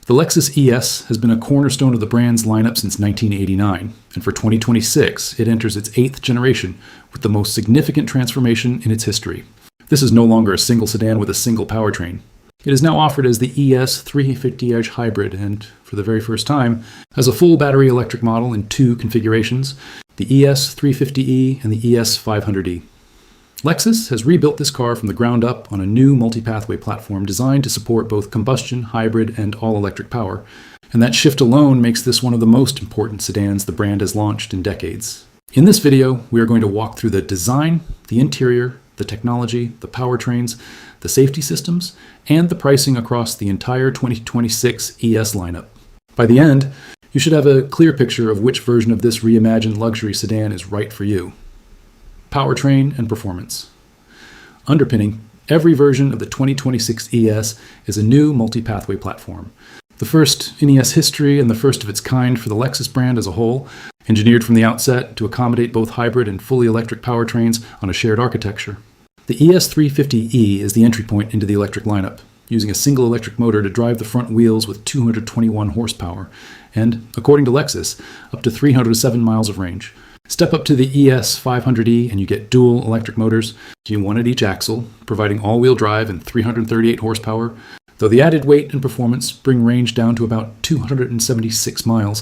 The Lexus ES has been a cornerstone of the brand's lineup since 1989, and for 2026, it enters its 8th generation with the most significant transformation in its history. This is no longer a single sedan with a single powertrain. It is now offered as the ES 350h Hybrid and, for the very first time, as a full battery electric model in 2 configurations, the ES 350e and the ES 500e. Lexus has rebuilt this car from the ground up on a new multi-pathway platform designed to support both combustion, hybrid, and all-electric power, and that shift alone makes this one of the most important sedans the brand has launched in decades. In this video, we are going to walk through the design, the interior, the technology, the powertrains, the safety systems, and the pricing across the entire 2026 ES lineup. By the end, you should have a clear picture of which version of this reimagined luxury sedan is right for you. Powertrain and performance. Underpinning every version of the 2026 ES is a new multi-pathway platform. The first in ES history and the first of its kind for the Lexus brand as a whole, engineered from the outset to accommodate both hybrid and fully electric powertrains on a shared architecture. The ES 350e is the entry point into the electric lineup, using a single electric motor to drive the front wheels with 221 horsepower, and, according to Lexus, up to 307 miles of range. Step up to the ES 500e and you get dual electric motors, one at each axle, providing all-wheel drive and 338 horsepower, though the added weight and performance bring range down to about 276 miles.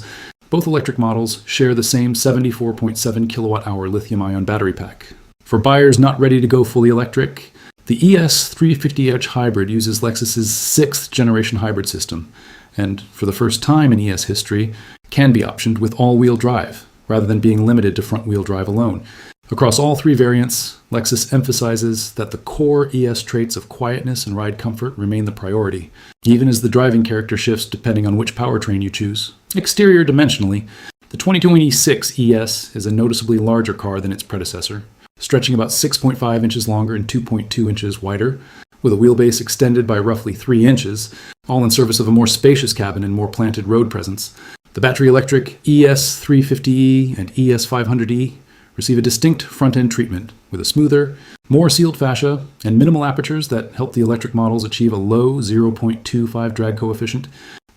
Both electric models share the same 74.7 kilowatt-hour lithium-ion battery pack. For buyers not ready to go fully electric, the ES 350h Hybrid uses Lexus's 6th generation hybrid system, and for the first time in ES history, can be optioned with all-wheel drive, rather than being limited to front-wheel drive alone. Across all 3 variants, Lexus emphasizes that the core ES traits of quietness and ride comfort remain the priority, even as the driving character shifts depending on which powertrain you choose. Exterior dimensionally, the 2026 ES is a noticeably larger car than its predecessor, stretching about 6.5 inches longer and 2.2 inches wider, with a wheelbase extended by roughly 3 inches, all in service of a more spacious cabin and more planted road presence. The battery-electric ES 350e and ES 500e receive a distinct front-end treatment with a smoother, more sealed fascia and minimal apertures that help the electric models achieve a low 0.25 drag coefficient,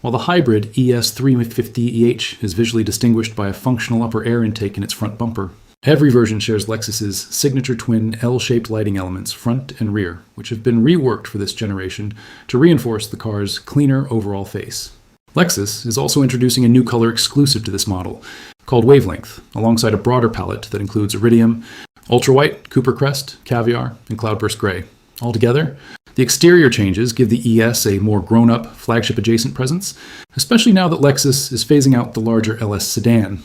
while the hybrid ES 350EH is visually distinguished by a functional upper air intake in its front bumper. Every version shares Lexus's signature twin L-shaped lighting elements front and rear, which have been reworked for this generation to reinforce the car's cleaner overall face. Lexus is also introducing a new color exclusive to this model, called Wavelength, alongside a broader palette that includes Iridium, Ultra-White, Cooper Crest, Caviar, and Cloudburst Gray. Altogether, the exterior changes give the ES a more grown-up, flagship-adjacent presence, especially now that Lexus is phasing out the larger LS sedan.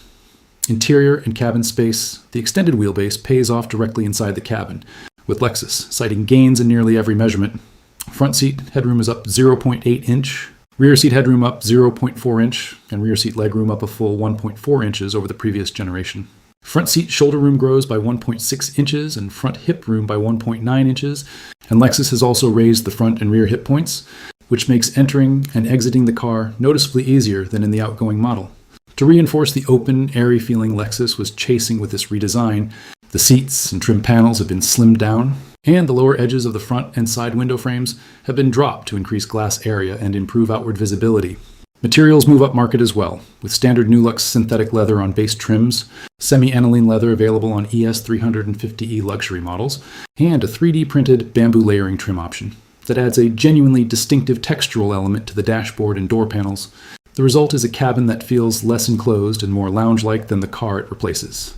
Interior and cabin space, the extended wheelbase pays off directly inside the cabin, with Lexus citing gains in nearly every measurement. Front seat headroom is up 0.8 inch, rear seat headroom up 0.4 inch, and rear seat legroom up a full 1.4 inches over the previous generation. Front seat shoulder room grows by 1.6 inches and front hip room by 1.9 inches, and Lexus has also raised the front and rear hip points, which makes entering and exiting the car noticeably easier than in the outgoing model. To reinforce the open, airy feeling Lexus was chasing with this redesign, the seats and trim panels have been slimmed down, and the lower edges of the front and side window frames have been dropped to increase glass area and improve outward visibility. Materials move up market as well, with standard Nulux synthetic leather on base trims, semi-aniline leather available on ES 350e luxury models, and a 3D printed bamboo layering trim option that adds a genuinely distinctive textural element to the dashboard and door panels. The result is a cabin that feels less enclosed and more lounge-like than the car it replaces.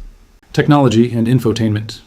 Technology and infotainment.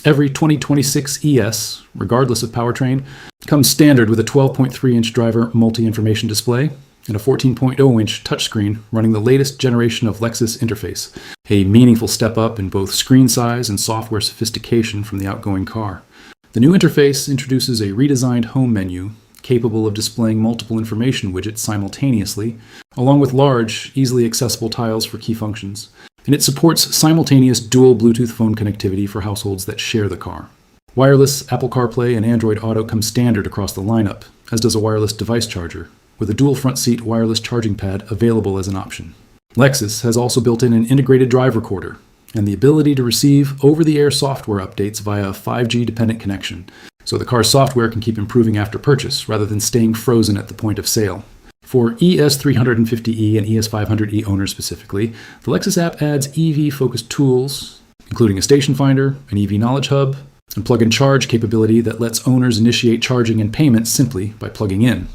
Every 2026 ES, regardless of powertrain, comes standard with a 12.3-inch driver multi-information display and a 14.0-inch touchscreen running the latest generation of Lexus interface, a meaningful step up in both screen size and software sophistication from the outgoing car. The new interface introduces a redesigned home menu capable of displaying multiple information widgets simultaneously, along with large, easily accessible tiles for key functions. And it supports simultaneous dual Bluetooth phone connectivity for households that share the car. Wireless Apple CarPlay and Android Auto come standard across the lineup, as does a wireless device charger, with a dual front seat wireless charging pad available as an option. Lexus has also built in an integrated drive recorder and the ability to receive over-the-air software updates via a 5G-dependent connection, so the car's software can keep improving after purchase rather than staying frozen at the point of sale. For ES350e and ES500e owners specifically, the Lexus app adds EV-focused tools, including a station finder, an EV knowledge hub, and plug-and-charge capability that lets owners initiate charging and payment simply by plugging in.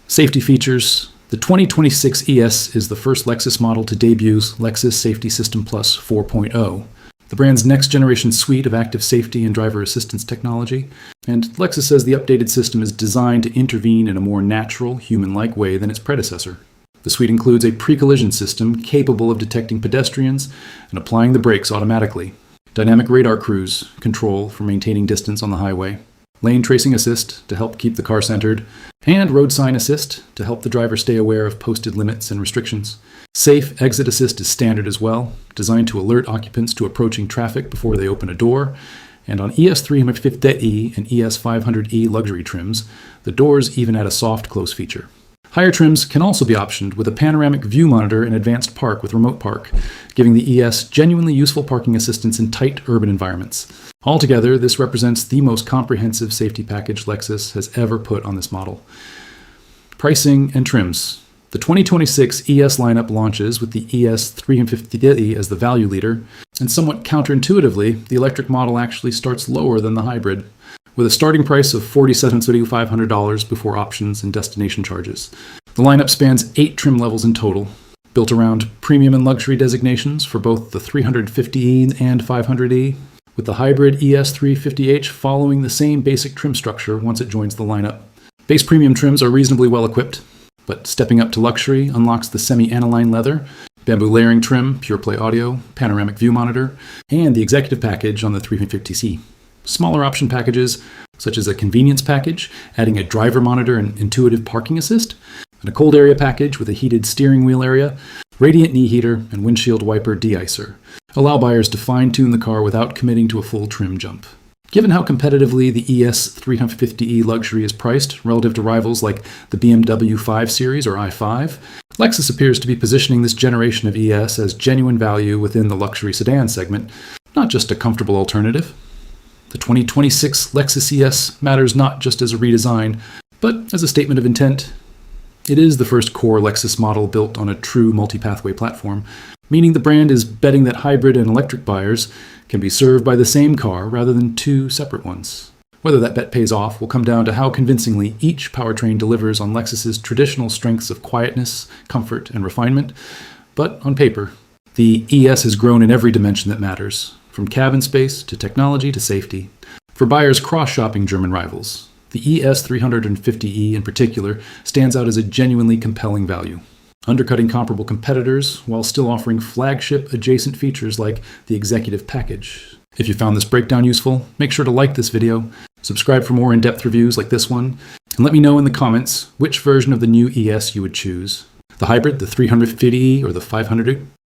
Safety features. The 2026 ES is the first Lexus model to debut Lexus Safety System Plus 4.0, the brand's next-generation suite of active safety and driver assistance technology, and Lexus says the updated system is designed to intervene in a more natural, human-like way than its predecessor. The suite includes a pre-collision system capable of detecting pedestrians and applying the brakes automatically, dynamic radar cruise control for maintaining distance on the highway, lane tracing assist to help keep the car centered, and road sign assist to help the driver stay aware of posted limits and restrictions. Safe exit assist is standard as well, designed to alert occupants to approaching traffic before they open a door. And on ES350e and ES500e luxury trims, the doors even add a soft close feature. Higher trims can also be optioned with a panoramic view monitor and advanced park with remote park, giving the ES genuinely useful parking assistance in tight urban environments. Altogether, this represents the most comprehensive safety package Lexus has ever put on this model. Pricing and trims. The 2026 ES lineup launches with the ES350e as the value leader, and somewhat counterintuitively, the electric model actually starts lower than the hybrid, with a starting price of $47,500 before options and destination charges. The lineup spans 8 trim levels in total, built around premium and luxury designations for both the 350e and 500e, with the hybrid ES350h following the same basic trim structure once it joins the lineup. Base premium trims are reasonably well equipped, but stepping up to luxury unlocks the semi-aniline leather, bamboo layering trim, pure play audio, panoramic view monitor, and the executive package on the 350c. Smaller option packages, such as a convenience package, adding a driver monitor and intuitive parking assist, and a cold area package with a heated steering wheel area, radiant knee heater, and windshield wiper de-icer, allow buyers to fine-tune the car without committing to a full trim jump. Given how competitively the ES350e luxury is priced relative to rivals like the BMW 5 Series or i5, Lexus appears to be positioning this generation of ES as genuine value within the luxury sedan segment, not just a comfortable alternative. The 2026 Lexus ES matters not just as a redesign, but as a statement of intent. It is the first core Lexus model built on a true multi-pathway platform, meaning the brand is betting that hybrid and electric buyers can be served by the same car rather than two separate ones. Whether that bet pays off will come down to how convincingly each powertrain delivers on Lexus's traditional strengths of quietness, comfort, and refinement. But on paper, the ES has grown in every dimension that matters, from cabin space to technology to safety. For buyers cross-shopping German rivals, the ES350e in particular stands out as a genuinely compelling value, undercutting comparable competitors while still offering flagship adjacent features like the executive package. If you found this breakdown useful, make sure to like this video, subscribe for more in-depth reviews like this one, and let me know in the comments which version of the new ES you would choose, the hybrid, the 350e, or the 500